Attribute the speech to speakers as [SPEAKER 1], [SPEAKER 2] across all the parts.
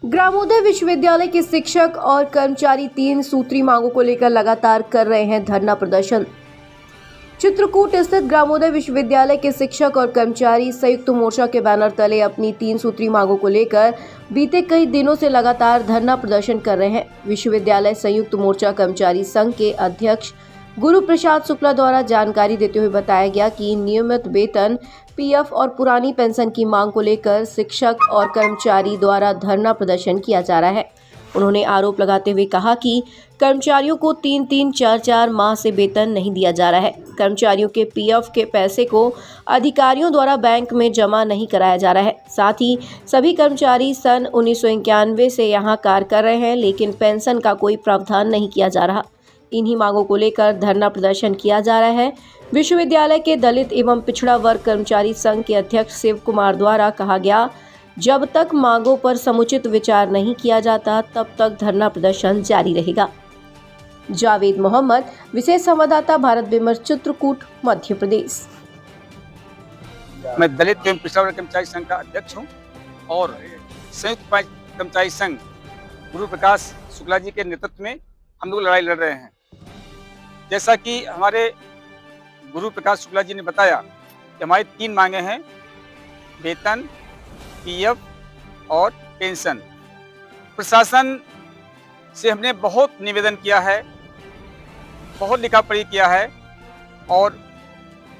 [SPEAKER 1] ग्रामोदय विश्वविद्यालय के शिक्षक और कर्मचारी 3 सूत्री मांगों को लेकर लगातार कर रहे हैं धरना प्रदर्शन। चित्रकूट स्थित ग्रामोदय विश्वविद्यालय के शिक्षक और कर्मचारी संयुक्त मोर्चा के बैनर तले अपनी 3 सूत्री मांगों को लेकर बीते कई दिनों से लगातार धरना प्रदर्शन कर रहे हैं। विश्वविद्यालय संयुक्त मोर्चा कर्मचारी संघ के अध्यक्ष गुरु प्रसाद शुक्ला द्वारा जानकारी देते हुए बताया गया कि नियमित वेतन, पीएफ और पुरानी पेंशन की मांग को लेकर शिक्षक और कर्मचारी द्वारा धरना प्रदर्शन किया जा रहा है। उन्होंने आरोप लगाते हुए कहा कि कर्मचारियों को 3-3, 4-4 माह से वेतन नहीं दिया जा रहा है। कर्मचारियों के पीएफ के पैसे को अधिकारियों द्वारा बैंक में जमा नहीं कराया जा रहा है। साथ ही सभी कर्मचारी सन 1991 से यहाँ कार्य कर रहे हैं, लेकिन पेंशन का कोई प्रावधान नहीं किया जा रहा। इन्हीं मांगों को लेकर धरना प्रदर्शन किया जा रहा है। विश्वविद्यालय के दलित एवं पिछड़ा वर्ग कर्मचारी संघ के अध्यक्ष शिव कुमार द्वारा कहा गया, जब तक मांगों पर समुचित विचार नहीं किया जाता तब तक धरना प्रदर्शन जारी रहेगा। जावेद मोहम्मद, विशेष संवाददाता, भारत विमर्श, चित्रकूट, मध्य प्रदेश।
[SPEAKER 2] मैं दलित एवं पिछड़ा वर्ग कर्मचारी संघ का अध्यक्ष हूं और संयुक्त कर्मचारी संघ गुरु प्रकाश शुक्ला जी के नेतृत्व में हम लोग लड़ाई लड़ रहे हैं। जैसा कि हमारे गुरु प्रकाश शुक्ला जी ने बताया कि हमारी 3 मांगे हैं: वेतन, पीएफ और पेंशन। प्रशासन से हमने बहुत निवेदन किया है, बहुत लिखा पढ़ी किया है और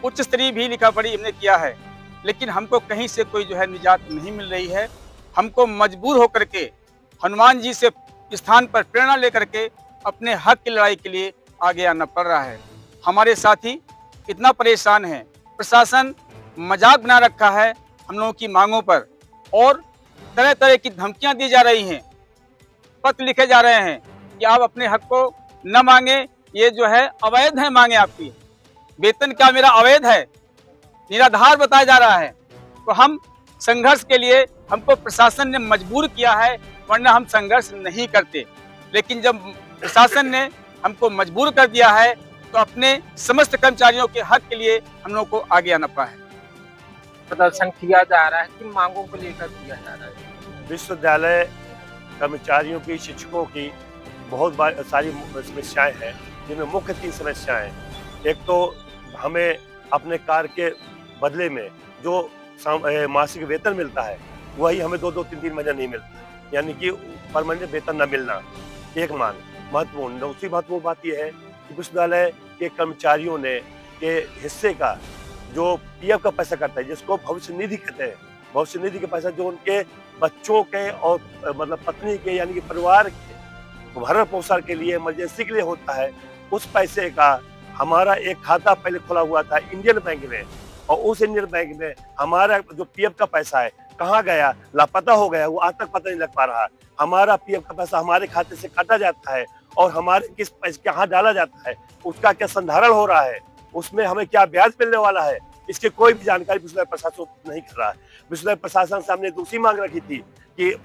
[SPEAKER 2] उच्च स्तरीय भी लिखा पढ़ी हमने किया है, लेकिन हमको कहीं से कोई निजात नहीं मिल रही है। हमको मजबूर होकर के हनुमान जी से स्थान पर प्रेरणा लेकर के अपने हक की लड़ाई के लिए आगे आना पड़ रहा है। हमारे साथी इतना परेशान हैं, प्रशासन मजाक बना रखा है हम लोगों की मांगों पर और तरह तरह की धमकियां दी जा रही हैं, पत्र लिखे जा रहे हैं कि आप अपने हक को न मांगे, ये अवैध है मांगे आपकी। वेतन क्या मेरा अवैध है? निराधार बताया जा रहा है। तो हम संघर्ष के लिए हमको प्रशासन ने मजबूर किया है, वरना हम संघर्ष नहीं करते। लेकिन जब प्रशासन ने हमको मजबूर कर दिया है तो अपने समस्त कर्मचारियों के हक के लिए हम लोग को आगे आना पड़ा है।
[SPEAKER 3] प्रदर्शन किया जा रहा है कि मांगों को लेकर किया जा रहा है?
[SPEAKER 4] विश्वविद्यालय कर्मचारियों की, शिक्षकों की बहुत सारी समस्याएं हैं, जिनमें मुख्य 3 समस्याएं हैं। एक तो हमें अपने कार्य के बदले में जो मासिक वेतन मिलता है वही हमें 2-2, 3-3 महीने नहीं मिलता, यानी कि परमानेंट वेतन न मिलना एक मांग महत्वपूर्ण। दूसरी महत्वपूर्ण बात यह है कि विश्वविद्यालय के कर्मचारियों ने के हिस्से का जो पीएफ का पैसा करता है, जिसको भविष्य निधि कहते हैं, भविष्य निधि के पैसा जो उनके बच्चों के और पत्नी के यानी कि परिवार के भरण पोषण के लिए, इमरजेंसी के लिए होता है, उस पैसे का हमारा एक खाता पहले खुला हुआ था इंडियन बैंक में, और उस इंडियन बैंक में हमारा जो पीएफ का पैसा है कहाँ गया, लापता हो गया, वो आज तक पता नहीं लग पा रहा। हमारा पीएफ का पैसा हमारे खाते से काटा जाता है और हमारे किस पैसे कहाँ डाला जाता है, उसका क्या संधारण हो रहा है, उसमें हमें क्या ब्याज मिलने वाला है, इसकी कोई भी जानकारी विश्वविद्यालय प्रशासन नहीं कर रहा है। विश्वविद्यालय प्रशासन से हमने दूसरी मांग रखी थी कि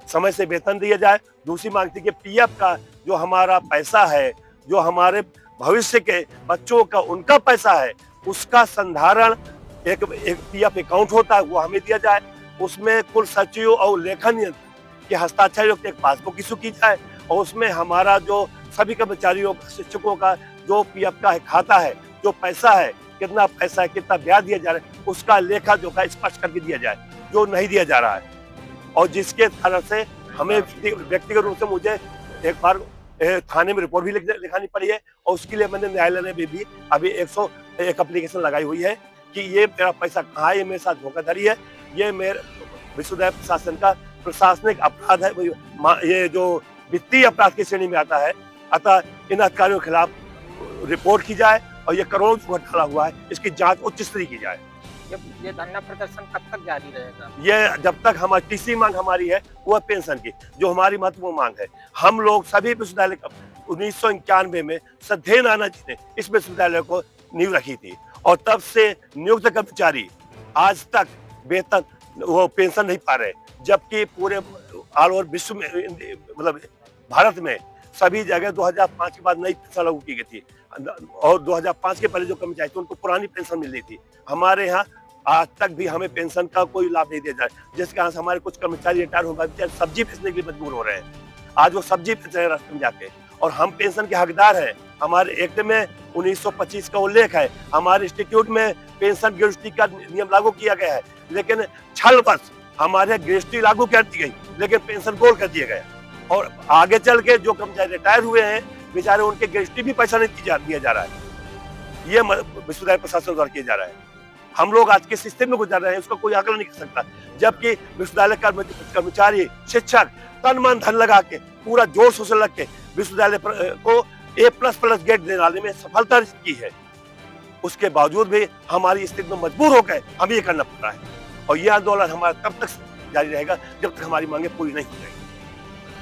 [SPEAKER 4] समय से वेतन दिया जाए। दूसरी मांग थी कि पीएफ का जो हमारा पैसा है, जो हमारे भविष्य के बच्चों का उनका पैसा है, उसका संधारण एक पीएफ अकाउंट होता है वो हमें दिया जाए। उसमें कुल सचिव और लेखन यंत्र के हस्ताक्षर युक्त एक पासबुक इशू की जाए और उसमें हमारा जो सभी कर्मचारियों, शिक्षकों का जो पीएफ का खाता है, जो पैसा है, कितना पैसा है, कितना ब्याज दिया जा रहा है, उसका लेखा जोखा स्पष्ट करके दिया जाए, जो नहीं दिया जा रहा है। और जिसके कारण से हमें व्यक्तिगत रूप से मुझे एक बार थाने में रिपोर्ट भी लिखानी पड़ी है और उसके लिए मैंने न्यायालय में भी अभी 101 एप्लीकेशन लगाई हुई है कि ये मेरा पैसा कहाँ है, ये मेरे साथ धोखाधड़ी है, ये मेरे विश्वविद्यालय प्रशासन का प्रशासनिक अपराध है, ये जो वित्तीय अपराध की श्रेणी में आता है। अतः इन अधिकारियों के खिलाफ रिपोर्ट की जाए और ये करोड़ों घोटाला हुआ है, इसकी जांच उच्च स्तरीय की जाए।
[SPEAKER 3] ये धरना प्रदर्शन कब तक जारी रहेगा?
[SPEAKER 4] ये जब तक हमारी तीसरी मांग हमारी है वो है पेंशन की, जो हमारी महत्वपूर्ण मांग है। हम लोग सभी विश्वविद्यालय 1991 में श्रद्धेय नाना जी ने इस विश्वविद्यालय को नींव रखी थी और तब से नियुक्त कर्मचारी आज तक वेतन वो पेंशन नहीं पा रहे, जबकि पूरे ऑल ओवर विश्व में भारत में सभी जगह 2005 के बाद नई पेंशन लागू की गई थी और 2005 के पहले जो कर्मचारी थे उनको पुरानी पेंशन मिल रही थी। हमारे यहाँ आज तक भी हमें पेंशन का कोई लाभ नहीं दिया जाए, जिसके कारण से हमारे कुछ कर्मचारी रिटायर हो गए, सब्जी बेचने के लिए मजबूर हो रहे हैं। आज वो सब्जी बेच रहे हैं रास्ते में जाके, और हम पेंशन के हकदार हैं। हमारे एक्ट में 1925 का उल्लेख है, हमारे इंस्टीट्यूट में पेंशन ग्रेजुटी का नियम लागू किया गया है, लेकिन छलवश हमारे ग्रेजुटी लागू कर दी गई, लेकिन पेंशन गोल कर दिया गया। और आगे चल के जो कर्मचारी रिटायर हुए हैं बेचारे, उनके ग्रेजुटी भी पैसा नहीं दिया जा रहा है। ये विश्वविद्यालय प्रशासन द्वारा किया जा रहा है। हम लोग आज के सिस्टम में गुजर रहे हैं, उसका कोई आकलन नहीं कर सकता, जबकि विश्वविद्यालय कर्मचारी शिक्षक तन मन धन लगा के पूरा जोर शोर लग के विश्वविद्यालय को A++ ग्रेड दिलाने में सफलता की है। उसके बावजूद भी हमारी स्थिति में मजबूर हो गए हमें ये करना पड़ रहा है, और यह आंदोलन हमारा तब तक जारी रहेगा जब तक हमारी मांगे पूरी नहीं हो जाएगी।